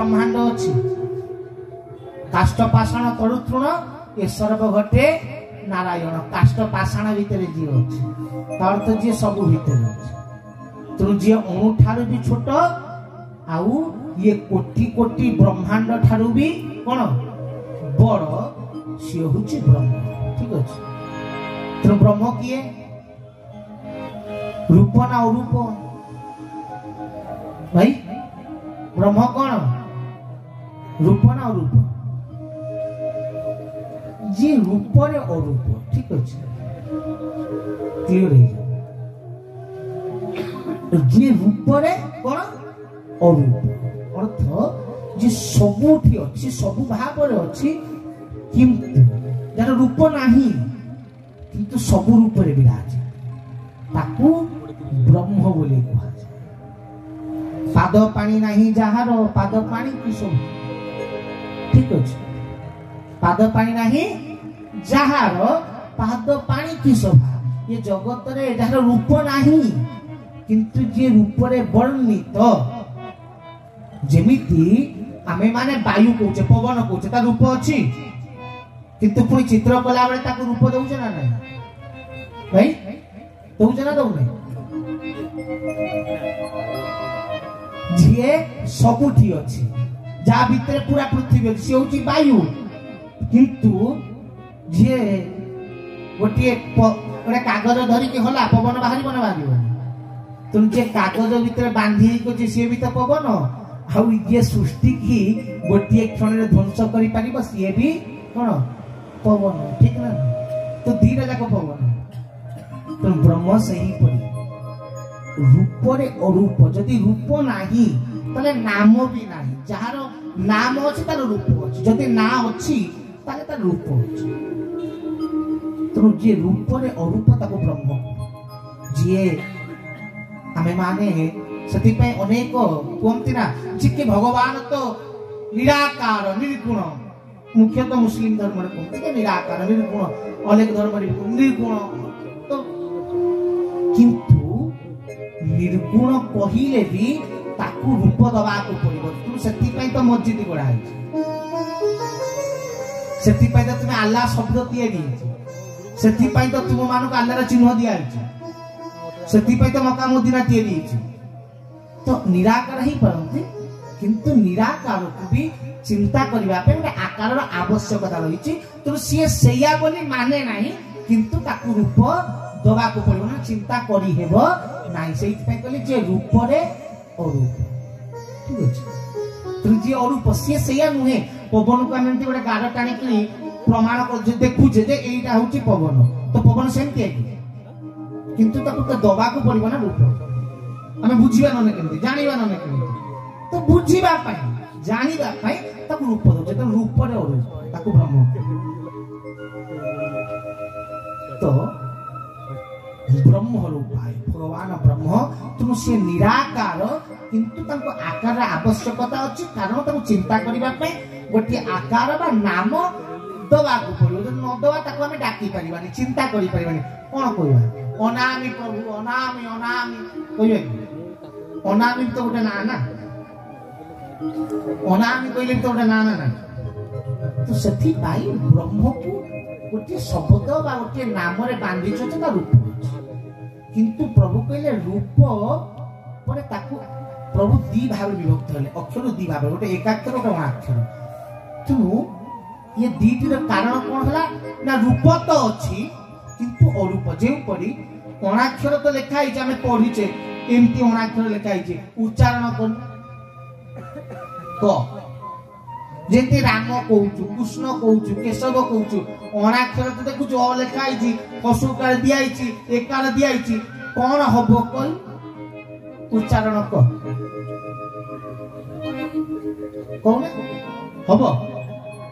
ब्रह्मांड अच्छी काष्ट पाषाण तलु तृण ए सर्व घटे नारायण काष्ट पाषाण भितर जी अच्छी अर्थ जी सब भितर अच्छी तेणु जी अणु ठारू भी छोट आउ ये कोटि कोटि ब्रह्मांड ठारू भी कौन बड़ सी हूँ ब्रह्म ठीक अच्छे तेणु ब्रह्म किए रूप ना अरूप भाई ब्रह्म कौन रूप ना अरूप जी रूप रे अरूप ठीक अच्छे क्लियर है जी रूप रे कौन अरूप अर्थ जी सबुठी अच्छी सब भाव रे अच्छी किंतु जार रूप नहीं किंतु सब रूप रे विराज ताकू ब्रह्म बोले कहा पाद पानी नहीं जहार पाद पानी की सब ठीक अच्छे पाद पानी नहीं जहार पाद पानी की शोभा ये जगत रे जहार रूप नहीं किंतु जे रूप रे वर्णित जेमिति आमे माने वायु कहूचे पवन कहूचे ता रूप अछि किंतु पुणी चित्र कला बेले ताको रूप दउचे ना नहीं भाई दउचे ना दउ नहीं जे सबुठी अछि जा भितरे पूरा पृथ्वी अछि से होची वायु किंतु जे गोटे गोटे कागज धरी के होला पवन बाहरी बन बाहरी तुम जे कागज भितर बांधी को जे से भी तो पवन आउ ये सृष्टि की गोटे क्षण रे ध्वंस करि पारिबो से भी कोन पवन ठीक ना तो धीरे जाक पवन तो ब्रह्म सही पड़ी रूप रे अरूप जदि रूप नाही तले नाम भी नाही जहार नाम अछि तार रूप अछि जदि ना अछि ताले तार रूप अछि तो जे रूप रे अरूप ताको ब्रह्म जे आमे माने सती पे अनेक कोमती ना जिके भगवान तो निराकार निर्गुण मुख्यतः मुस्लिम धर्म रे कोमती के निराकार निर्गुण अनेक धर्म रे निर्गुण तो किंतु निर्गुण कहिले भी ताकू रूप दबा को पड़िबो तू सती पे तो मस्जिद गड़ा है सती पे तो तुम अल्लाह शब्द दिए दी सती पे तो तुम मानो अल्लाह रा चिन्ह दिया है सती पे तो मक्का मदीना दिए दी तो निराकार ही परंतु किंतु निराकार को भी चिंता करबा पे ଗୋଟେ आकार आवश्यकता रही तो सी सेया बोली माने नहीं किंतु ताकू रूप दबा को पड़िबो ना चिंता करी हेबो नहीं सेई पे कहली जे रूप रे अरूप ठीक अछि तो जे अरूप सी सेया नुहे पवन को हम गोटे गार टाणी कि प्रमाण कर जे देखु जे एटा होची पवन तो पवन सेमती है किंतु ताकू तो दबा को पड़िबो ना रूप आमे बुझिबा नने केमती जानिबा नने केमती तो बुझिबा पाई जानिबा पाई ताकू रूप दो जे तो रूप रे अरूप ताकू ब्रह्म तो ब्रह्म रूप है भगवान ब्रह्म तुम से निराकार किंतु ताको आकार आवश्यकता अछि कारण ताको चिंता करिबा पे गोटे आकार बा नाम दबा को पड़ो न दबा ताको हमें डाकी परिबानी चिंता करि परिबानी कोन कहबा अनामी प्रभु अनामी अनामी कहबे अनामी तो गोटे ना ना अनामी कहले तो गोटे ना ना तो सती भाई ब्रह्म को गोटे शब्द बा गोटे नाम रे बांधी छ ता रूप किंतु प्रभु कहले रूप परे ताकू प्रभु दी भाव विभक्त हले अक्षर दी भाव गोटे एकाक्षर गोटे अनाक्षर तू ये दीटी रो कारण कोन हला ना रूप तो अछि किंतु अरूप जे पड़ी अनाक्षर तो लिखा है हमें पढ़ी छे एमती अनाक्षर लिखा है उच्चारण कर को जेते राम कहूचु कृष्ण कहूचु केशव कहूचु अनाक्षर तो देखु जो लिखा है पशुकार दिया है एकार दिया है कोन हबो कल उच्चारण को कोन हबो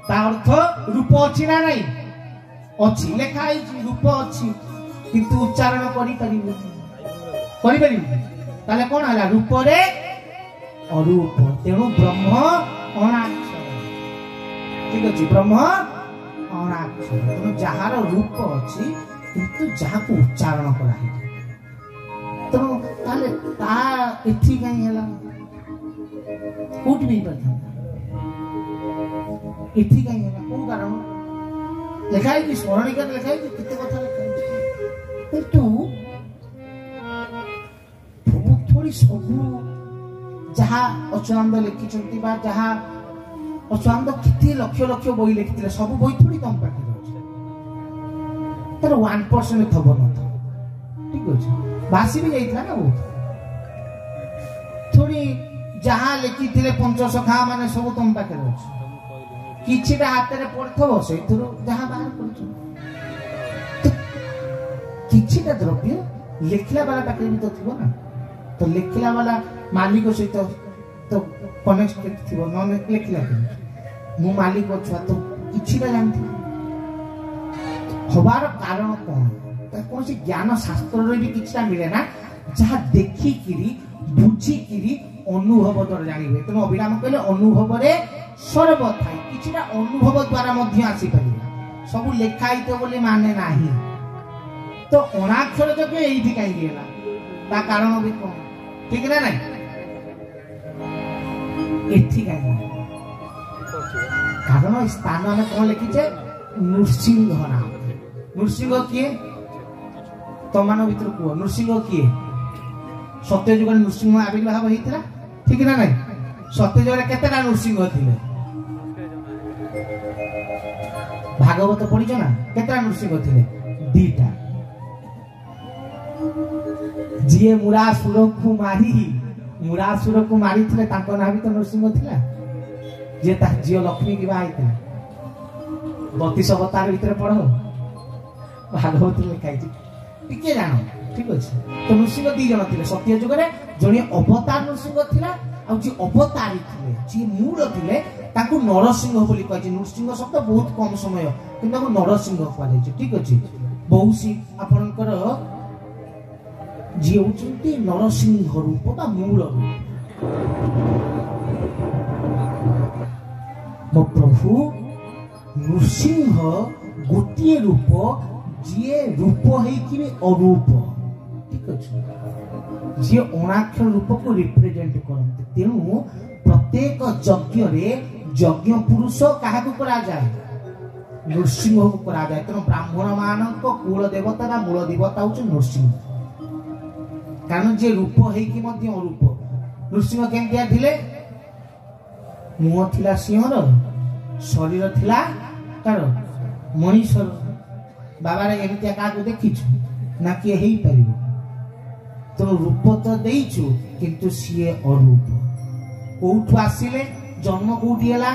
ता अर्थ रूप अछि ना नहीं अछि लिखा है रूप अछि किंतु उच्चारण करि परिबो ताले कोन हला रूप रे अरूप तेणु ब्रह्म अनाक्षर ठीक अछि ब्रह्म अनाक्षर तेणु जहार रूप अछि किंतु जहा को उच्चारण करा है तेणु ताले ता एठी काई हला कोट भी पता ଏଠି କାହିଁ ହେଲା କୋଉ କାରଣ ଲେଖା ହେଇଛି ସ୍ମରଣିକାରେ ଲେଖା ହେଇଛି କେତେ କଥା ଲେଖା ହେଇଛି କିନ୍ତୁ ଥୋଡ଼ି ସବୁ ଯାହା ଅଚ୍ୟୁତାନନ୍ଦ ଲେଖିଛନ୍ତି ବା ଯାହା ଅଚ୍ୟୁତାନନ୍ଦ କେତେ ଲକ୍ଷ ଲକ୍ଷ ବହି ଲେଖିଥିଲେ ସବୁ ବହି ଥୋଡ଼ି ତମ ପାଖରେ ଅଛି ତାର 1% ଖବର ନଥାଏ ଠିକ ଅଛି ଭାସି ବି ଯାଇଥିଲା ନା ବହୁତ ଥୋଡ଼ି ଯାହା ଲେଖିଥିଲେ ପଞ୍ଚସଖା ମାନେ ସବୁ ତମ ପାଖରେ ଅଛି କିଛିଟା ହାତରେ ପଡିଥିବ ସେଇଥିରୁ ଯାହା ବାହାର କରୁଛ କିଛିଟା ଦ୍ରବ୍ୟ ଲେଖିଲା ବାଲା ପାଖରେ ବି ତ ଥିବ ନା ତ ଲେଖିଲା ବାଲା ମାଲିକ ସହିତ ତ କନେକ୍ଟ ଥିବ ନ ଲେଖିଲା ମୁଁ ମାଲିକ ଛୁଆ ତ କିଛିଟା ଜାଣିଥିବ ହବାର କାରଣ କଣ କୌଣସି ଜ୍ଞାନ ଶାସ୍ତ୍ରରେ ବି କିଛିଟା ମିଳେ ନା ଯାହା ଦେଖିକିରି ବୁଝିକିରି ଅନୁଭବ ଦ୍ୱାରା ଜାଣିବେ ତେଣୁ ଅଭିରାମ କହିଲେ ଅନୁଭବରେ ସର୍ବ ଥାଏ କିଛିଟା ଅନୁଭବ ଦ୍ୱାରା ମଧ୍ୟ ଆସିପାରିବ ସବୁ ଲେଖା ହେଇଥିବ ବୋଲି ମାନେ ନାହିଁ ତ ଅଣାକ୍ଷର ଯଜ୍ଞ ଏଇଠି କାହିଁକି ହେଲା ତା କାରଣ ବି କଣ ଠିକ ନା ନାଇଁ ଏଠି କାହିଁକି କାରଣ ସ୍ଥାନ ଆମେ କଣ ଲେଖିଛେ ନୃସିଂହ ନାମ ନୃସିଂହ କିଏ ତମାନ ଭିତରେ କୁହ ନୃସିଂହ କିଏ ସତ୍ୟ ଯୁଗରେ ନୃସିଂହ ଆବିର୍ଭାବ ହେଇଥିଲା ଠିକ ନା ନାଇଁ ସତ୍ୟ ଯୁଗରେ କେତେଟା ନୃସିଂହ ଥିଲେ ଭାଗବତ ପଢିଛ ନା କେତେଟା ନୃସିଂହ ଥିଲେ ଦିଟା ଯିଏ ମୁରାସୁରକୁ ମାରିଥିଲେ ତାଙ୍କ ନାଁ ବି ତ ନୃସିଂହ ଥିଲା ଯିଏ ତା ଝିଅ ଲକ୍ଷ୍ମୀ କି ବାହା ହେଇଥିଲା 32 ଅବତାର ଭିତରେ ପଢ ଭାଗବତ ଲେଖା ହେଇଛି ଟିକେ ଜାଣ ଠିକ ଅଛି ତ ନୃସିଂହ ଦି ଜଣ ଥିଲେ ସତ୍ୟ ଯୁଗରେ ଜଣେ ଅବତାର ନୃସିଂହ ଥିଲା ଆଉ ଯିଏ ଅବତାରୀ ଥିଲେ ଯିଏ ମୂଳ ଥିଲେ ତାଙ୍କୁ ନରସିଂହ ବୋଲି କୁହାଯାଇଛି ନୃସିଂହ ଶବ୍ଦ ବହୁତ କମ ସମୟ କିନ୍ତୁ ତାଙ୍କୁ ନରସିଂହ କୁହାଯାଇଛି ଠିକ ଅଛି ବହୁ ଆପଣଙ୍କର ଯିଏ ହଉଛନ୍ତି ନରସିଂହ ରୂପ ବା ମୂଳ ରୂପ ମୋ ପ୍ରଭୁ ନୃସିଂହ ଗୋଟିଏ ରୂପ ଯିଏ ରୂପ ହେଇକି ବି ଅରୂପ ଠିକ ଅଛି ଯିଏ ଅଣାକ୍ଷର ରୂପକୁ ରିପ୍ରେଜେଣ୍ଟ କରନ୍ତି ତେଣୁ ପ୍ରତ୍ୟେକ ଯଜ୍ଞରେ ଯଜ୍ଞ ପୁରୁଷ କାହାକୁ କରାଯାଏ ନୃସିଂହକୁ କରାଯାଏ ତେଣୁ ବ୍ରାହ୍ମଣ ମାନଙ୍କ କୁଳ ଦେବତା ବା ମୂଳ ଦେବତା ହଉଛି ନୃସିଂହ କାରଣ ଯିଏ ରୂପ ହେଇକି ମଧ୍ୟ ଅରୂପ ନୃସିଂହ କେମିତିଆ ଥିଲେ ମୁହଁ ଥିଲା ସିଂହର ଶରୀର ଥିଲା ତାର ମଣିଷର ବାବାରେ ଏମିତିଆ କାହାକୁ ଦେଖିଛୁ ନା କିଏ ହେଇପାରିବ ତେଣୁ ରୂପ ତ ଦେଇଛୁ କିନ୍ତୁ ସିଏ ଅରୂପ କୋଉଠୁ ଆସିଲେ ଜନ୍ମ କୋଉଠି ହେଲା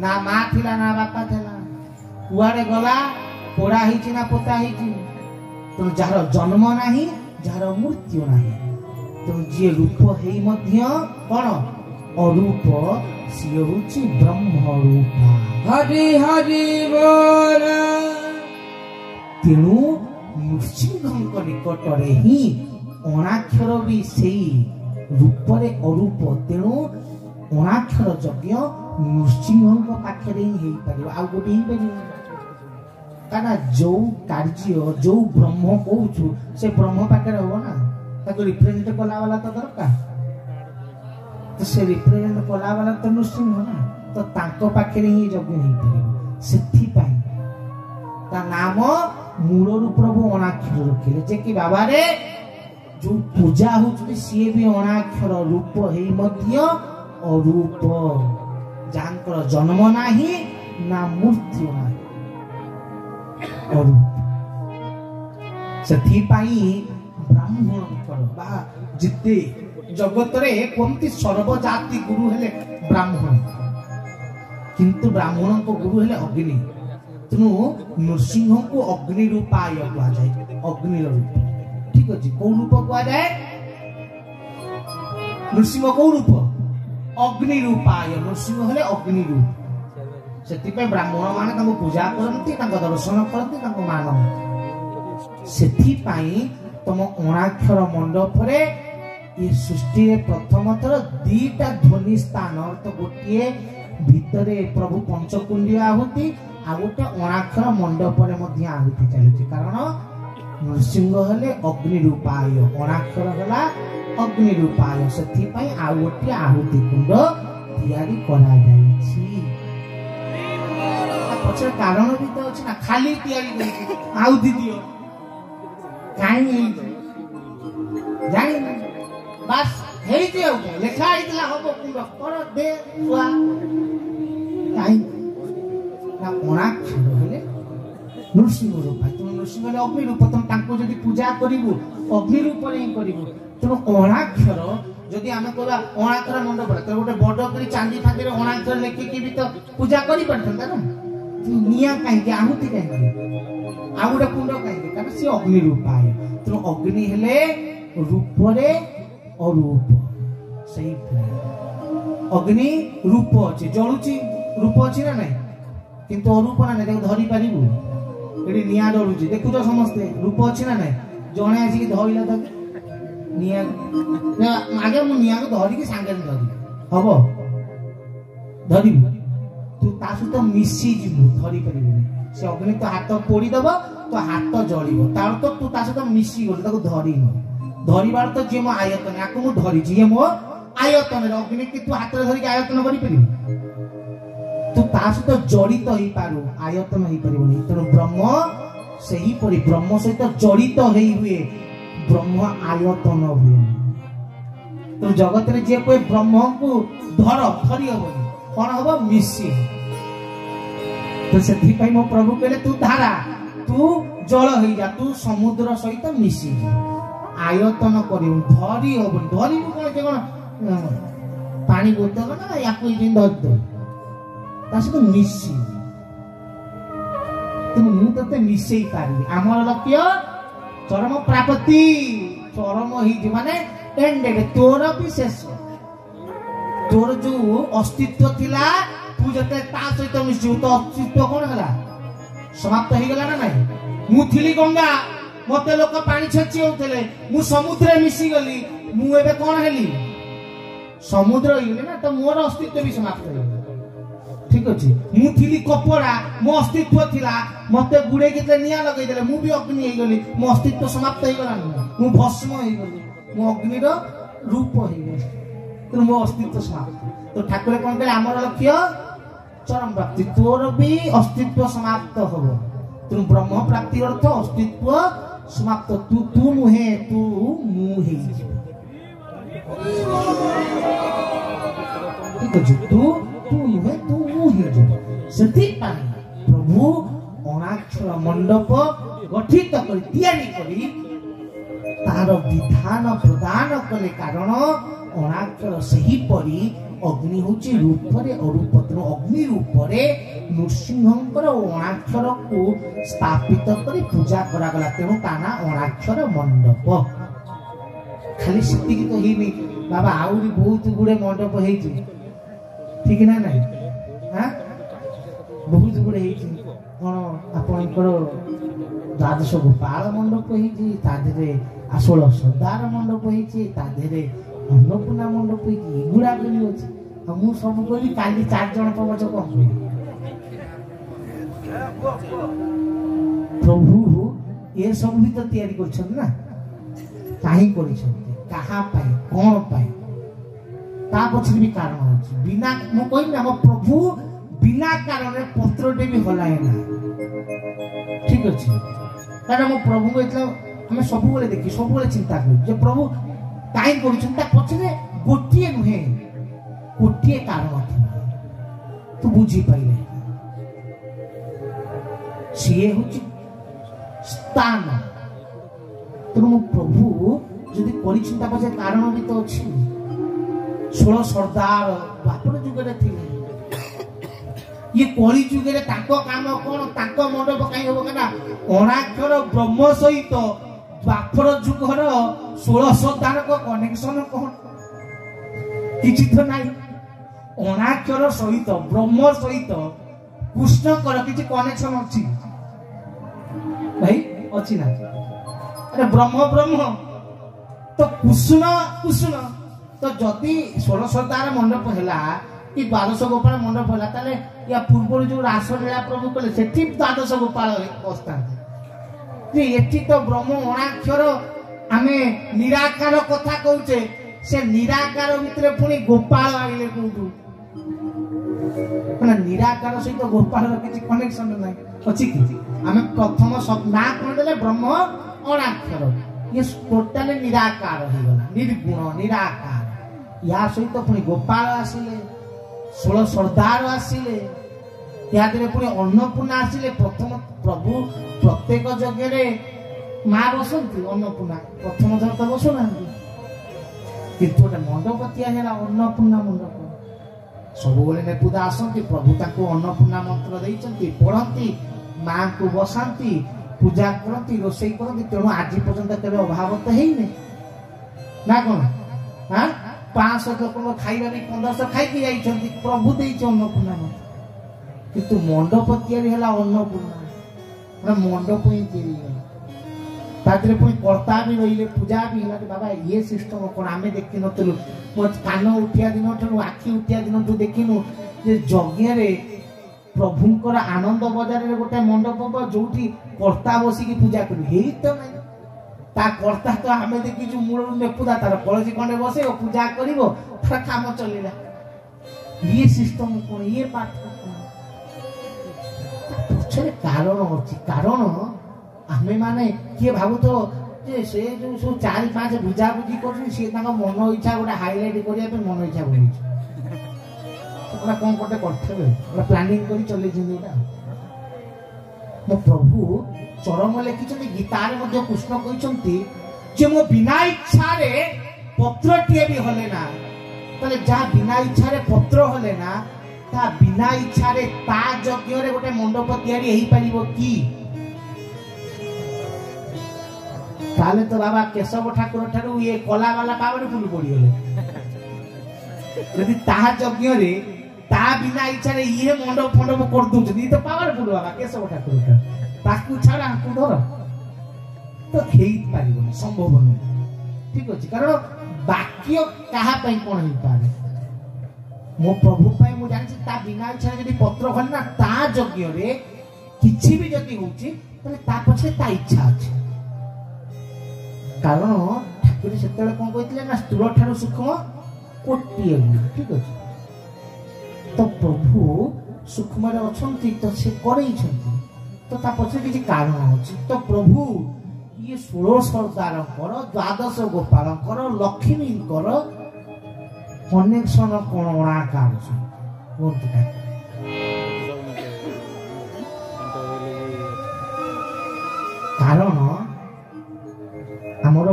ନା ମା ଥିଲା ନା ବାପା ଥିଲା କୁଆଡେ ଗଲା ପୋଡା ହେଇଛି ନା ପୋତା ହେଇଛି ତେଣୁ ଯାହାର ଜନ୍ମ ନାହିଁ ଯାହାର ମୃତ୍ୟୁ ନାହିଁ ତେଣୁ ଯିଏ ରୂପ ହେଇ ମଧ୍ୟ କଣ ଅରୂପ ସିଏ ହଉଛି ବ୍ରହ୍ମ ରୂପ ହରି ହରି ବୋଲ ତେଣୁ ନୃସିଂହଙ୍କ ନିକଟରେ ହିଁ ଅଣାକ୍ଷର ବି ସେଇ ରୂପରେ ଅରୂପ ତେଣୁ ଅଣାକ୍ଷର ଯଜ୍ଞ ନୃସିଂହଙ୍କ ପାଖରେ ହିଁ ହେଇପାରିବ ଆଉ ଗୋଟେ ହେଇପାରିବ କାରଣ ଯୋଉ କାର୍ଯ୍ୟ ଯୋଉ ବ୍ରହ୍ମ କହୁଛୁ ସେ ବ୍ରହ୍ମ ପାଖରେ ହବ ନା ତାକୁ ରିପ୍ରେଜେଣ୍ଟ କଲା ବାଲା ତ ଦରକାର ତ ସେ ରିପ୍ରେଜେଣ୍ଟ କଲା ବାଲା ତ ନୃସିଂହ ନା ତ ତାଙ୍କ ପାଖରେ ହିଁ ଯଜ୍ଞ ହେଇପାରିବ ସେଥିପାଇଁ ତା ନାମ ମୂଳରୁ ପ୍ରଭୁ ଅଣାକ୍ଷର ରଖିଲେ ଯେ କି ବାବାରେ ଯୋଉ ପୂଜା ହଉଛି ସିଏ ବି ଅଣାକ୍ଷର ରୂପ ହେଇ ମଧ୍ୟ ଅରୂପ ଯାହାଙ୍କର ଜନ୍ମ ନାହିଁ ନା ମୃତ୍ୟୁ ନାହିଁ ଅରୂପ ସେଥିପାଇଁ ବ୍ରାହ୍ମଣଙ୍କର ବା ଯେତେ ଜଗତରେ କୁହନ୍ତି ସର୍ବଜାତି ଗୁରୁ ହେଲେ ବ୍ରାହ୍ମଣ କିନ୍ତୁ ବ୍ରାହ୍ମଣଙ୍କ ଗୁରୁ ହେଲେ ଅଗ୍ନି ତେଣୁ ନୃସିଂହଙ୍କୁ ଅଗ୍ନି ରୂପାୟ କୁହାଯାଏ ଅଗ୍ନିର ରୂପ ଠିକ ଅଛି କୋଉ ରୂପ କୁହାଯାଏ ନୃସିଂହ କୋଉ ରୂପ ଅଗ୍ନି ରୂପାୟ ନୃସିଂହ ହେଲେ ଅଗ୍ନି ରୂପ ସେଥିପାଇଁ ବ୍ରାହ୍ମଣ ମାନେ ତାଙ୍କୁ ପୂଜା କରନ୍ତି ତାଙ୍କ ଦର୍ଶନ କରନ୍ତି ତାଙ୍କୁ ମାନନ୍ତି ସେଥିପାଇଁ ତମ ଅଣାକ୍ଷର ମଣ୍ଡପରେ ଏ ସୃଷ୍ଟିରେ ପ୍ରଥମ ଥର ଦିଟା ଧ୍ୱନି ସ୍ଥାନ ତ ଗୋଟିଏ ଭିତରେ ପ୍ରଭୁ ପଞ୍ଚକୁଣ୍ଡୀ ଆହୁତି ଆଉ ଗୋଟେ ଅଣାକ୍ଷର ମଣ୍ଡପରେ ମଧ୍ୟ ଆହୁତି ଚାଲୁଛି କାରଣ ନୃସିଂହ ହେଲେ ଅଗ୍ନି ରୂପାୟ ଅଣାକ୍ଷର ହେଲା ଅଗ୍ନି ରୂପାୟ ସେଥିପାଇଁ ଆଉ ଗୋଟିଏ ଆହୁତି କୁଣ୍ଡ ତିଆରି କରାଯାଇଛି पछे कारण भी तो अछि ना खाली तैयारी करी आउ दी दियो काई जाई बस हेई दियो लेखा आइतला हबो कुंड कर दे सुआ काई ना कोना छुरो हेले नृसिंह रूप तुम नृसिंह हेले अग्नि रूप तुम तांको जदी पूजा करिवु अग्नि रूप रे करिवु तुम कोणाक्षर जदि आमे कहबा कोणाक्षर मंडप तो गोटे बड़ करी चांदी फांदी रे कोणाक्षर लेखि के भी तो पूजा करि परथंता ना निया काई के आहुति काई आ गोटे कुंड काई के कारण से अग्नि रूप आए तुम अग्नि हेले रूप रे अरूप सही अग्नि रूप अछि जळुची रूप अछि ना नहीं किंतु अरूप ना नहीं धरि पारिबु एडी निया डरुची देखु तो समस्ते रूप अछि ना नहीं जणे आसी कि धइला त निया आगे मु निया को धरि कि सांगे धरि हबो धरि तू ता सहित मिसी जिबु धरि परिबुनी से अग्नि तो हाथ पोड़ी दबो तो हाथ जळिबो तार तो तू ता सहित मिसी गल ताको धरि न धरिबार तो जे मो आयतन याको मु धरि जे मो आयतन रे अग्नि कि तू हाथ रे धरि आयतन करि परिबु तू ता सहित जड़ित होई पारु आयतन होई परिबोनी तेनु ब्रह्म सही परि ब्रह्म सहित जड़ित होई हुए ब्रह्म आयतन हुए तो जगत रे जे कोई ब्रह्म को धरि होबनी कोन होबो मिसी तो सेथि पई मो प्रभु कहले तू धारा तू जल होई जा तू समुद्र सहित मिसी आयतन करिउ धरि होबनी धरि कोन जे कोन पानी बोतल ना याको इदिन धर तासको मिसी तुम मु तते मिसेई पारी हमर लक्ष्य चरम प्राप्ति चरम ही माने एंडेड तोर भी शेष तोर जो अस्तित्व थिला तू जते ता सहित मिसु तो अस्तित्व कोन हला समाप्त हो गला ना नहीं मु थिली गंगा मते लोक पानी छेची होतले मु समुद्र मिसी गली मु एबे कोन हेली समुद्र होइले ना तो मोर अस्तित्व भी समाप्त हो गला ठीक अछि मु थिली कपड़ा मो अस्तित्व थिला मते गुडे केते निया लगै देले मु भी अग्नि हे गली मो अस्तित्व समाप्त हे गला मु भस्म हे गली मो अग्नि रो रूप हे गली तो मो अस्तित्व समाप्त तो ठाकुर कोन कहले हमर लक्ष्य चरम प्राप्ति तोर भी अस्तित्व समाप्त होबो तुम ब्रह्म प्राप्ति अर्थ अस्तित्व समाप्त तू मुहे तू मु हे ठीक अछि तू नुहे तू मुहे सेति प्रभु अनाक्षर मंडप गठित कर तैयारी करी तार विधान प्रदान कले कारण अनाक्षर सही परी अग्नि होची रूप रे अरूप अग्नि रूप रे नृसिंहंकर अनाक्षर को स्थापित करी पूजा करा गला तेनु ताना अनाक्षर मंडप खाली सिद्धि की तो ही नहीं बाबा आउरी बहुत गुडे मंडप हेची ठीक ना नहीं हां बहुत गुडे हेची कोन आपनकर द्वादश गोपाल मंडप हेची ताधरे आसोल सरदार मंडप हेची ताधरे अन्नपूर्णा मंडप हेची गुडा गली अछि हम सब कोई काली 4 जन प्रवचक हम प्रभु ये सब भी तो तैयारी करछन ना काहे करछन कहा पाए कोन पाए ता पछी भी कारण अछि बिना मो कोइ ना हम प्रभु बिना कारण रे पत्रटे भी हलाए ना ठीक अछि कारण मो प्रभु को इतला हम सब बोले देखि सब बोले चिंता करू जे प्रभु काहे करछन ता पछी रे गोटिए नुहे गोटिए कारण अछि तू बुझी पाइले सिए होछि स्थान तो मो प्रभु जदि परिचिंता पछे कारण भी तो अछि 16 सरदार बापर जुगरे थिले ये कली जुगरे ताको काम कोन ताको मंडप काई होबो कना अनाक्षर ब्रह्म सहित बापर जुगर 16 सरदार को कनेक्शन कोन किछि तो नाही अनाक्षर सहित ब्रह्म सहित कृष्ण कर किछि कनेक्शन अछि भाई अछि ना अरे ब्रह्म ब्रह्म तो कृष्ण तो जदि 16 सरदार मंडप हैला कि 12 गोपाल मंडप हैला ताले या पूर्व जो रासलीला प्रभु कले सेठी 12 गोपाल अवस्था जे एठी तो ब्रह्म अनाक्षर आमे निराकार कथा कहूचे से निराकार भितरे पुनी गोपाल आइले कोठू ना निराकार सहित गोपाल किसी कनेक्शन नहीं अच्छी कि आम प्रथम ना कौन देले ब्रह्म अणाक्षर ये टोटाली निराकार हो गला निर्गुण निराकार या सहित पुणी गोपाल आसिले 16 सरदार आसिले या पुणी अन्नपूर्णा आसिले प्रथम प्रभु प्रत्येक जगह माँ बसती अन्नपूर्णा प्रथम थर तो बसुना किंतु गोटे मंडप तैयारी अन्नपूर्णा मंडप सब नेपुदा आसती प्रभु ताको अन्नपूर्णा मंत्र देइचंती पढ़ती माँ को बसाती पूजा करती रोषे करती तेणु आज पर्यंत केवे अभाव तो है ना कौन हाँ 500 लोक खाइबा 1500 खाई जाइछंती प्रभु देइछ अन्नपूर्णा मंत्र किंतु मंडप तैयारी हला अन्नपूर्णा मंडप ही तैयारी तादरे पुणी कर्ता भी रहिले पूजा भी हला बाबा ये सिस्टम कोन आमे देखि नतलु मो कान उठिया दिन ठनु आखि उठिया दिन तू देखिनु जे यज्ञ रे प्रभुंकर आनंद बजार रे गोटे मंडप जोठी कर्ता बसी की पूजा करी हेई तो नहीं ता कर्ता तो आमे देखि जो मूल नेपुदा तार कलसी खंडे बसे पूजा करिवो तार काम चलिला ये सिस्टम कोन ये पाठ पछरे कारण अछि कारण आमे माने किए भाबु तो जे से जो सब 4-5 बुझा बुझी कर से ताका मन इच्छा गोटे हाइलाइट करिया पे मन इच्छा बोली ओला कोन कोटे करथे ओला प्लानिंग करी चले जिंदीटा मो प्रभु चरम लेखिछन्ती गीता रे मध्ये कृष्ण कहिछन्ती जे मो बिना इच्छा रे पत्र टिए भी हले ना तले जा बिना इच्छा रे पत्र हले ना ता बिना इच्छा रे ता यज्ञ रे गोटे मंडप तैयारी हेई परिबो की ताले तो बाबा केशव ठाकुर ठारू ये कला वाला पावर फुल पड़ी गले यदि ता यज्ञ रे ता बिना इच्छा रे ये मंडप फंडप कर दउ जदी तो पावरफुल बाबा केशव ठाकुर ताकू छाड़ा को धर तो हेई पारिबो संभव नहीं ठीक अछि कारण वाक्य कहा पई कोन ही पारे मो प्रभु पई मु जानि ता बिना इच्छा जदी पत्र हल ना ता यज्ञ रे किछि भी जदी होछि तले ता पछे ता इच्छा अछि कारण ठाकुर से कौन कहते ना स्थूल ठार सूक्ष्म कोटि ठीक अच्छे तो प्रभु सूक्ष्म अच्छा तो से करे तो पचे किसी कारण अच्छे तो प्रभु ये 16 सरदार द्वादश गोपाल लक्ष्मी कनेक्शन कौन अणाकार कारण आमर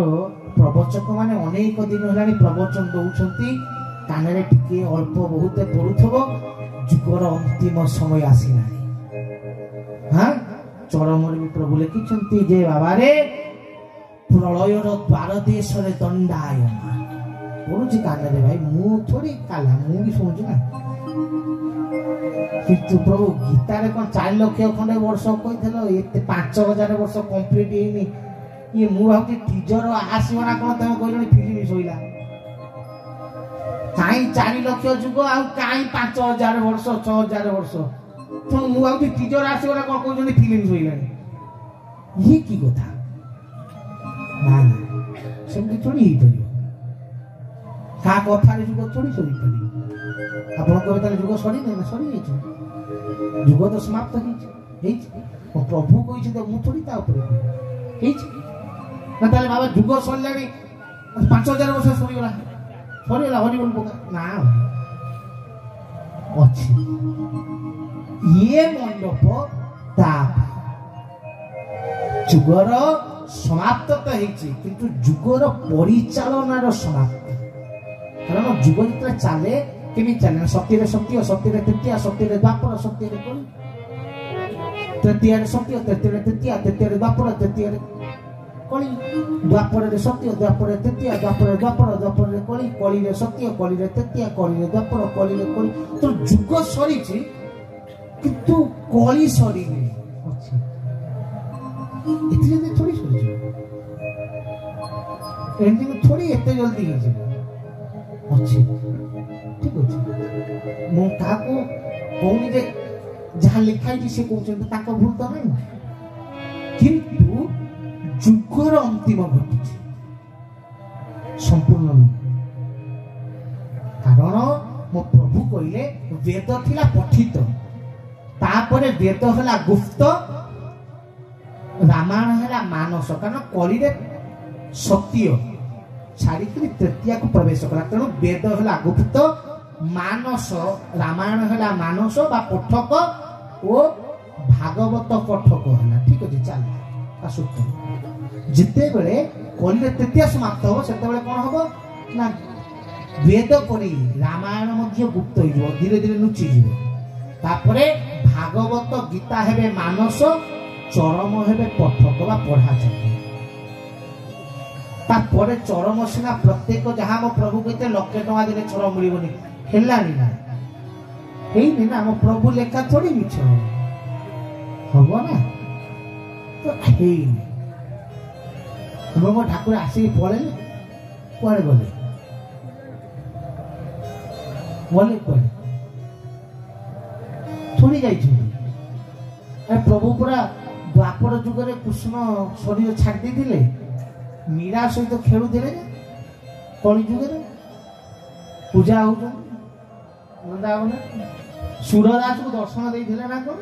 प्रवचक माने अनेक दिन होलानी प्रवचन दउछंती कानरे टिके अल्प बहुत पड़ुथबो जुगर अंतिम समय आसीना हां चरम रे प्रभु लिखिछंती जे बाबा रे प्रलयर द्वार देश रे दंडाय पड़ुछि कानरे भाई मु थोड़ी काला मु भी सुनछु ना किंतु प्रभु गीता रे कोन 4 लाख खंडे वर्ष कहिथलो एते 5000 वर्ष कंप्लीट हेनी ये मु भाबती टीजर आसीबो ना कोन तमे कहलनी फिल्म सोइला काई 4 लाख जुग आ काई 5000 वर्ष 6000 वर्ष तो मु भाबती टीजर आसीबो ना कोन कहलनी फिल्म सोइला ये की कथा ना ना सेमती थोड़ी ही परियो का कथा रे जुग थोड़ी सरी परियो आपण कहबे ताले जुग सरी नै ना सरी हेछ जुग तो समाप्त हेछ प्रभु कहिछ तो मु थोड़ी ता ऊपर हेछ ना बाबा जुग सरलानी 5000 वर्ष सरीगला हरिबोल पोका ना अच्छी ये मंडप ताप जुगर समाप्त तो हेछि किंतु जुगर परिचालनार समाप्ति कारण जुग जितले चले केमी चले सत्य सत्य तृतीया सत्य द्वापर सत्य कली तृतीया सत्य तृतीया द्वापर तृतीया कली द्वापर रे सत्य द्वापर तृतीया द्वापर द्वापर रे कली कली रे सत्य कली रे तृतीया कली रे द्वापर कली रे कली तो जुग सरीछि किंतु कली सरी नै अछि इतने दिन थोड़ी सरी एंडिंग थोड़ी एते जल्दी ही अछि ठीक अछि मो काको कोनी जे जहां लिखाई से कहउछन ताको भूल तो नै किंतु जुगर अंतिम घटी संपूर्ण कारण मो प्रभु କହିଲେ ବେଦ ଥିଲା ପଠିତ, ତାପରେ ବେଦ ହେଲା ଗୁପ୍ତ, ରାମାୟଣ ହେଲା ମାନସ। କାରଣ କଳିରେ ସତ୍ୟ ଛାଡ଼ିକିରି ତୃତୀୟାକୁ ପ୍ରବେଶ କଲା, ତେଣୁ ବେଦ ହେଲା ଗୁପ୍ତ, ମାନସ ରାମାୟଣ ହେଲା ମାନସ ବା ପଠକ ଓ ଭାଗବତ ପଠକ ହେଲା। ଠିକ ଅଛି, ଚାଲ ଆସୁଛ। ଯେତେବେଳେ କଳିରେ ତୃତୀୟା ସମାପ୍ତ ହବ ସେତେବେଳେ କଣ ହବ ନା ବେଦ ପରି ରାମାୟଣ ମଧ୍ୟ ଗୁପ୍ତ ହେଇଯିବ, ଧୀରେ ଧୀରେ ଲୁଚିଯିବ। ତାପରେ ଭାଗବତ ଗୀତା ହେବେ ମାନସ, ଚରମ ହେବେ ପଠକ ବା ପଢା ଚାଲିବ। ତାପରେ ଚରମ ସିନା ପ୍ରତ୍ୟେକ ଯାହା ଆମ ପ୍ରଭୁ କହିତେ ଲକ୍ଷେ ଟଙ୍କା ଦେଲେ ଚରମ ମିଳିବନି, ହେଲାନି ନା, ହେଇନି ନା, ଆମ ପ୍ରଭୁ ଲେଖା ଥୋଡ଼ି ମିଛ ହବ ନା, ତ ହେଇନି। ଏବଂ ମୋ ଠାକୁର ଆସିକି ପଳେଇଲେ, କୁଆଡେ ଗଲେ ଗଲେ କୁଆଡେ ଥୋଡ଼ି ଯାଇଛନ୍ତି। ପ୍ରଭୁ ପୁରା ଦ୍ୱାପର ଯୁଗରେ କୃଷ୍ଣ ଶରୀର ଛାଡ଼ି ଦେଇଥିଲେ, ମୀରା ସହିତ ଖେଳୁଥିଲେ, କଳି ଯୁଗରେ ପୂଜା ହଉଛନ୍ତି ବୃନ୍ଦାବନ, ସୁରଦାସକୁ ଦର୍ଶନ ଦେଇଥିଲେ ନା କଣ?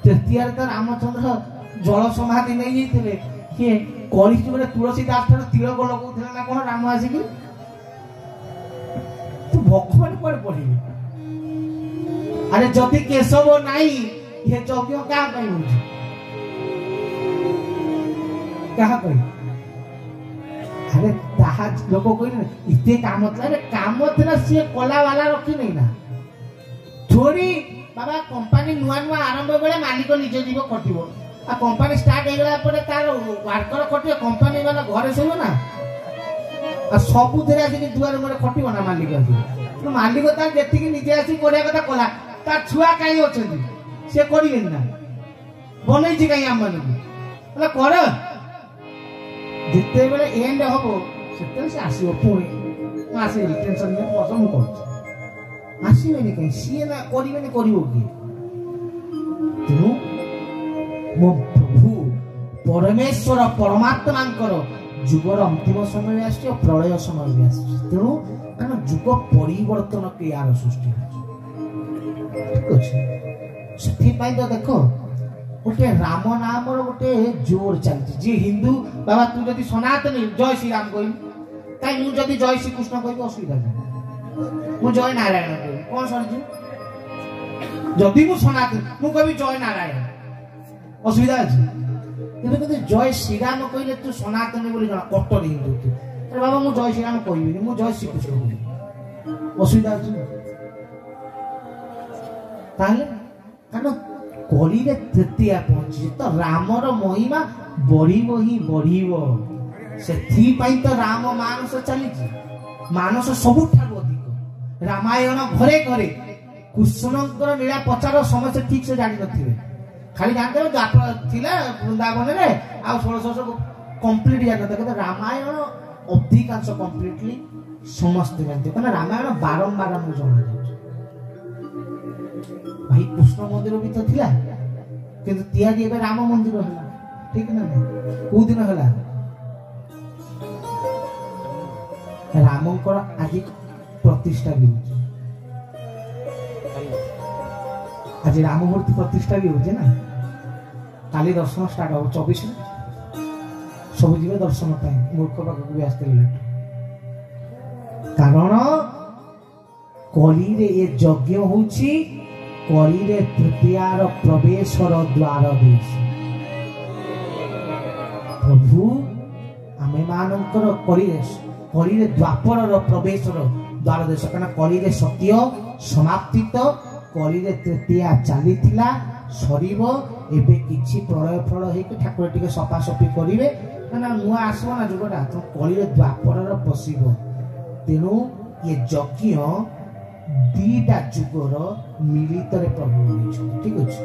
ତୃତୀୟରେ ତ ରାମଚନ୍ଦ୍ର ଜଳ ସମାଧି ନେଇଯାଇଥିଲେ, କିଏ କଳି ଯୁଗରେ ତୁଳସୀ ଦାସ ଠାରୁ ତିଳକ ଲଗଉଥିଲେ ନା କଣ ରାମ ଆସିକି? ତୁ ଭଗବାନ କୁଆଡେ ପଢିବେ? ଆରେ ଯଦି କେଶବ ନାହିଁ ଏ ଯଜ୍ଞ କାହା ପାଇଁ ହଉଛି? କାହା ପାଇଁ? ଆରେ ତାହା ଲୋକ କହିଲେ ଏତେ କାମ ଥିଲା, ଆରେ କାମ ଥିଲା, ସିଏ କଲା ବାଲା ରଖି ନେଇ ନା ଥୋଡ଼ି। ବାବା କମ୍ପାନୀ ନୂଆ ନୂଆ ଆରମ୍ଭ ବେଳେ ମାଲିକ ନିଜ ଯିବ ଖଟିବ, ଆଉ କମ୍ପାନୀ ଷ୍ଟାର୍ଟ ହେଇଗଲା ପରେ ତାର ୱାର୍କର ଖଟିବ, କମ୍ପାନୀ ବାଲା ଘରେ ଶୋଇବ ନା? ଆଉ ସବୁଥିରେ ଆସିକି ଦୁଆର ମୁହଁରେ ଖଟିବ ନା ମାଲିକ ଆସିକି? ମାଲିକ ତାର ଯେତିକି ନିଜେ ଆସିକି କରିବା କଥା କଲା, ତା ଛୁଆ କାହିଁ ଅଛନ୍ତି ସିଏ କରିବେନି ନା? ବନେଇଛି କାହିଁ ଆମମାନଙ୍କୁ? ହେଲେ କର, ଯେତେବେଳେ ଏଣ୍ଡ ହବ ସେତେବେଳେ ସେ ଆସିବ। ପୁଣି ମୁଁ ଆସିବି ଟେନସନ ନେଇ ବସ, ମୁଁ କରୁଛି, ଆସିବେନି କାହିଁ? ସିଏ ନା କରିବେନି, କରିବ କିଏ? ତେଣୁ ମୋ ପ୍ରଭୁ ପରମେଶ୍ୱର ପରମାତ୍ମାଙ୍କର ଯୁଗର ଅନ୍ତିମ ସମୟ ଆସିଛି, ପ୍ରଳୟ ସମୟ ବି ଆସିଛି। ତେଣୁ କାରଣ ଯୁଗ ପରିବର୍ତ୍ତନ କ୍ରିୟାର ସୃଷ୍ଟି ହେଉଛି। ଠିକ ଅଛି, ସେଥିପାଇଁ ତ ଦେଖ ଗୋଟେ ରାମ ନାମର ଗୋଟେ ଜୋର ଚାଲିଛି। ଯିଏ ହିନ୍ଦୁ ବାବା ତୁ ଯଦି ସନାତନୀ ଜୟ ଶ୍ରୀରାମ କହିବି, କାଇଁ ମୁଁ ଯଦି ଜୟ ଶ୍ରୀକୃଷ୍ଣ କହିବି ଅସୁବିଧା ନାହିଁ, ମୁଁ ଜୟ ନାରାୟଣ କହିବି କଣ ସରିଯିବ? ଯଦି ମୁଁ ସନାତନୀ ମୁଁ କହିବି ଜୟ ନାରାୟଣ, ଅସୁବିଧା ଅଛି? କିନ୍ତୁ ଯଦି ଜୟ ଶ୍ରୀରାମ କହିଲେ ତୁ ସନାତନୀ ବୋଲି ଜଣା, କଟ୍ଟର ହିନ୍ଦୁ ତୁ, ବାବା ମୁଁ ଜୟ ଶ୍ରୀରାମ କହିବିନି, ମୁଁ ଜୟ ଶ୍ରୀକୃଷ୍ଣ କହିବି, ଅସୁବିଧା ଅଛି? ତାହେଲେ କାରଣ କଳିରେ ତୃତୀୟା ପହଞ୍ଚିଛି, ତ ରାମର ମହିମା ବଢିବ ହିଁ ବଢିବ। ସେଥିପାଇଁ ତ ରାମ ମାନସ ଚାଲିଛି, ମାନସ ସବୁଠାରୁ ଅଧିକ। ରାମାୟଣ ଘରେ ଘରେ, କୃଷ୍ଣଙ୍କର ଲୀଳା ପଚାର ସମସ୍ତେ ଠିକ ସେ ଜାଣିନଥିବେ, ଖାଲି ଜାଣିଦେବେ ଦ୍ୱାପର ଥିଲା ବୃନ୍ଦାବନରେ ଆଉ 1600 କମ୍ପ୍ଲିଟ ଜାଣିନଥିବେ, କିନ୍ତୁ ରାମାୟଣ ଅଧିକାଂଶ କମ୍ପ୍ଲିଟଲି ସମସ୍ତେ ଜାଣିଥିବେ, କାରଣ ରାମାୟଣ ବାରମ୍ବାର ଆମକୁ ଜଣାଯାଉଛି। ଭାଇ କୃଷ୍ଣ ମନ୍ଦିର ବି ତ ଥିଲା, କିନ୍ତୁ ତିଆରି ଏବେ ରାମ ମନ୍ଦିର ହେଲା, ଠିକ ନା ନାଇଁ? କୋଉ ଦିନ ହେଲା? ରାମଙ୍କର ଆଜି ପ୍ରତିଷ୍ଠା ବି ହଉଛି, ଆଜି ରାମ ମୂର୍ତ୍ତି ପ୍ରତିଷ୍ଠା ବି ହଉଛି ନା। କାଲି ଦର୍ଶନ ଷ୍ଟାର୍ଟ ହବ 24 ରେ, ସବୁ ଯିବେ ଦର୍ଶନ ପାଇଁ, ମୂର୍ଖ ପାଖକୁ ବି ଆସିଥିଲେ। କାରଣ କଳିରେ ଏ ଯଜ୍ଞ ହଉଛି, କଳିରେ ତୃତୀୟାର ପ୍ରବେଶର ଦ୍ୱାର ଦେଇଛି ପ୍ରଭୁ। ଆମେ ମାନଙ୍କର କଳିରେ ଦ୍ୱାପରର ପ୍ରବେଶର ଦ୍ୱାର ଦେଶ, କାରଣ କଳିରେ ସତ୍ୟ ସମାପ୍ତିତ, କଳିରେ ତୃତୀୟା ଚାଲିଥିଲା, ସରିବ। ଏବେ କିଛି ପ୍ରଳୟ ଫଳ ହେଇକି ଠାକୁର ଟିକେ ସଫାସଫି କରିବେ, କାରଣ ନୂଆ ଆସିବ ନା ଯୁଗଟା, ତ କଳିରେ ଦ୍ୱାପରର ପଶିବ। ତେଣୁ ଏ ଯଜ୍ଞ ଦିଟା ଯୁଗର ମିଳିତରେ ପ୍ରଭୁ ବନେଇଛନ୍ତି। ଠିକ ଅଛି,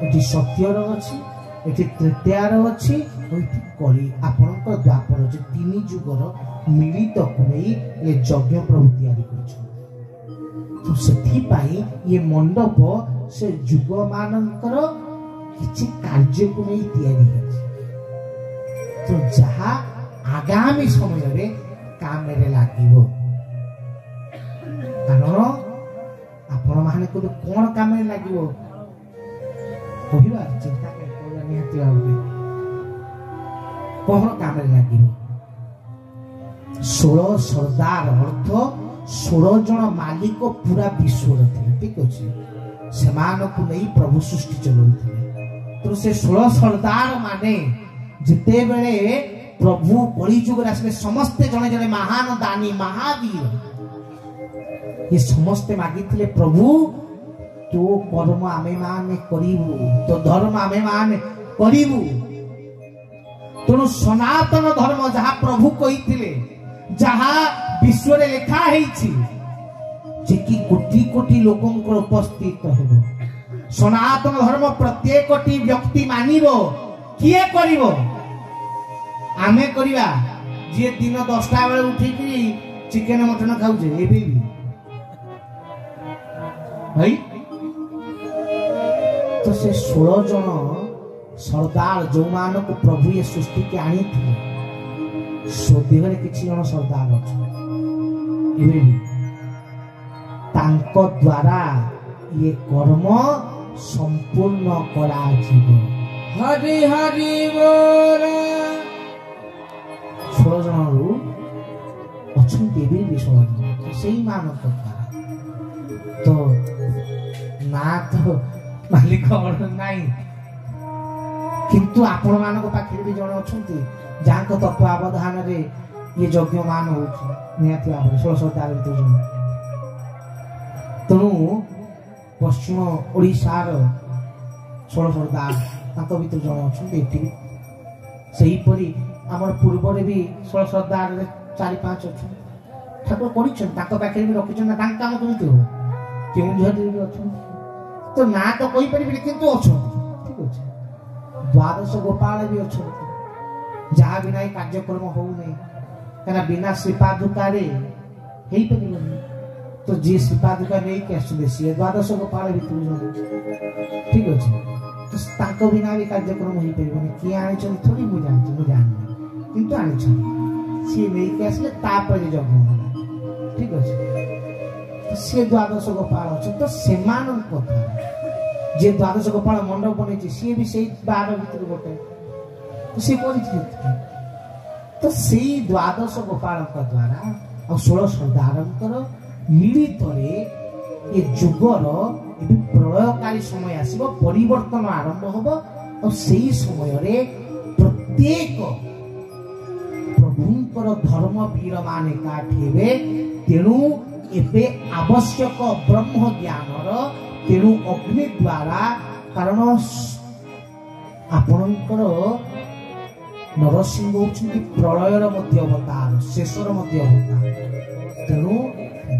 ଏଠି ସତ୍ୟର ଅଛି, ଏଠି ତୃତୀୟାର ଅଛି, ଏଠି କଳି ଆପଣଙ୍କ ଦ୍ୱାପର ଅଛି, ତିନି ଯୁଗର ମିଳିତକୁ ନେଇ ଏ ଯଜ୍ଞ ପ୍ରଭୁ ତିଆରି କରିଛନ୍ତି। ତ ସେଥିପାଇଁ ଏ ମଣ୍ଡପ ସେ ଯୁଗ ମାନଙ୍କର କିଛି କାର୍ଯ୍ୟକୁ ନେଇ ତିଆରି ହେଇଛି, ତ ଯାହା ଆଗାମୀ ସମୟରେ କାମରେ ଲାଗିବ। କାରଣ ସେମାନେ କହିଲେ କଣ କାମରେ ଲାଗିବ କହିବା ଚିନ୍ତା ନିହାତି ଭାବରେ କଣ କାମରେ ଲାଗିବ 16 ସରଦାର ଅର୍ଥ 16 ଜଣ ମାଲିକ ପୁରା ବିଶ୍ୱରେ ଥିଲେ ଠିକ ଅଛି ସେମାନଙ୍କୁ ନେଇ ପ୍ରଭୁ ସୃଷ୍ଟି ଚଲାଉଥିଲେ ତ ସେ 16 ସରଦାର ମାନେ ଯେତେବେଳେ ପ୍ରଭୁ କଳି ଯୁଗରେ ଆସିଲେ ସମସ୍ତେ ଜଣେ ଜଣେ ମହାନ ଦାନୀ ମହାବୀର ये समस्ते मागिଥିଲେ प्रभु तो कर्म आमे माने करिबु तो धर्म आमे माने करिबु तेणु सनातन धर्म जहाँ प्रभु कहिथिले जहाँ विश्व रे लिखा हेछि जे कि कोटि कोटि लोकंकर उपस्थित हेबो सनातन धर्म प्रत्येकटी व्यक्ति मानिबो किए करिबो आमे करिबा जे दिन 10टा बेले उठी कि चिकन मटन खाउजे एबे भी भाई तो से 16 जन सरदार जो मान को प्रभु ये सृष्टि के आनी थे सोदेहरे किछि जन सरदार अछि एबे भी तांको द्वारा ये कर्म संपूर्ण करा जीवो हरि हरि बोल 16 जन रु अछन देवी विषय सेही मान को तो ना तो मालिक नहीं किंतु आपण मान पाखे भी जन अच्छा जहाँ तत्वावधान रे ये यज्ञ मान हो निहाती भाव 16 सरदार भीतर जन तेणु पश्चिम ओडिशार 16 सरदार भीतर जन अच्छा आमर पूर्व भी 16 सरदार 4-5 अच्छा ठाकुर पाखे भी रखिछन ना काम केमती हो केउझर भी अच्छा तो ना तो कही परिबे किंतु अच्छा ठीक अछि द्वादश गोपाल भी अच्छा जहाँ बिना कार्यक्रम हो नहीं कना बिना श्रीपादुका रे हेई परिबे तो जे श्रीपादुका नहीं के आसले सी द्वादश गोपाल भी ठीक अछि तो ताको बिना भी कार्यक्रम होई परिबे कि आनी छन थोड़ी मु जानि किंतु आनी छन सी नहीं के आसले तापर जग होला ठीक अछि से द्वादश गोपाल अच्छे तो सेमान कथा जे द्वादश गोपाल मंडप बने सी भी से 12 भीतर गोटे तो सी तो से द्वादश गोपाल द्वारा और 16 सरदार मिलित ये जुगर प्रलयकारी समय आसब परिवर्तन आरंभ हम और से समय रे प्रत्येक प्रभुंकर धर्मवीर माने काठेबे तेणु एबे आवश्यक ब्रह्म ज्ञानर तेणु अग्नि द्वारा कारण आपणकर नरसिंह होउछन्ति प्रलयर मध्य अवतार शेषर मध्य अवतार तेणु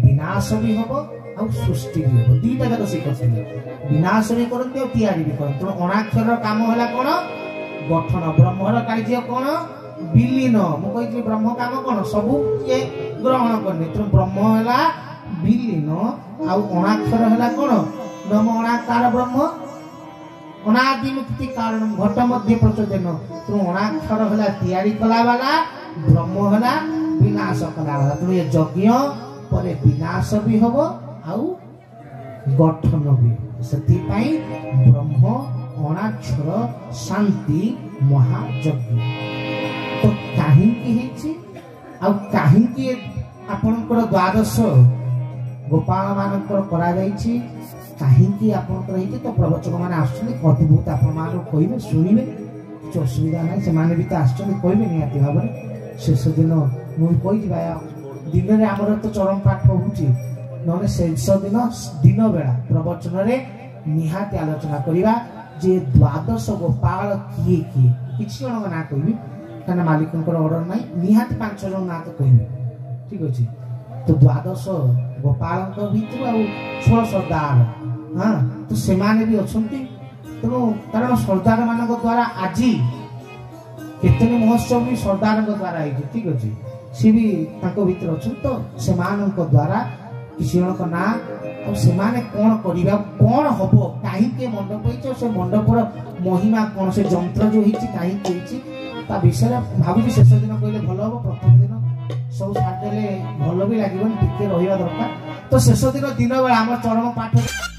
विनाश भी हबो आ सृष्टि भी हबो दीटा जाक से करथिले विनाश भी करथि और तयारी भी करथि तेणु अणाक्षर काम होला कोन गठन ब्रह्मर कार्य कोन विलीन मु कहि ब्रह्म काम कोन सब ये ग्रहण करने तेणु ब्रह्म है विलीन आउ अणाक्षर है कौन नम अणाकार ब्रह्म अनादि मुक्ति कारण घट मध्य प्रचोदन तेणु अणाक्षर है तैयारी कला वाला ब्रह्म है विनाश कला वाला तेणु ये यज्ञ पर विनाश भी हम आउ गठन भी से ब्रह्म अणाक्षर शांति महायज्ञ तो कहीं आपणकर द्वादश गोपाल मानकर करा जायछि कहीं आपणकर हेछि तो प्रवचक माने आछन अद्भुत आपण मानो कहिबे सुनिबे किछ असुविधा नै से माने भी तो आछन कहिबे निहाती भाबरे शेष दिन मु कहि भाया दिन रे हमर तो चरम पाठ होउछि नने शेष दिन दिन बेला प्रवचन रे निहाती आलोचना करिवा जे द्वादश गोपाल किए किए किछ जन ना कहिबे काना मालिकंकर ऑर्डर नै निहाती 5 जन ना तो कहिबे ठीक अछि तो द्वादश गोपाल भीतर आ 16 सरदार हाँ तो सेमाने भी अछंती तेणु कारण सरदार मान द्वारा आज केतन महोत्सव भी सरदार द्वारा है ठीक अच्छे सी भी भीतर अच्छा तो सेमान द्वारा किसी जनक ना से कौन करवा कौन हम कहीं मंडप से मंडपर महिमा कौन से जंत्र जो कहीं विषय भावी शेष दिन कहले भल हम प्रथम दिन सब छाड़देले भल भी लगे टिके रहा दरकार ତ ଶେଷ ଦିନ ବେଳା ଆମର ଚରମ ପାଠ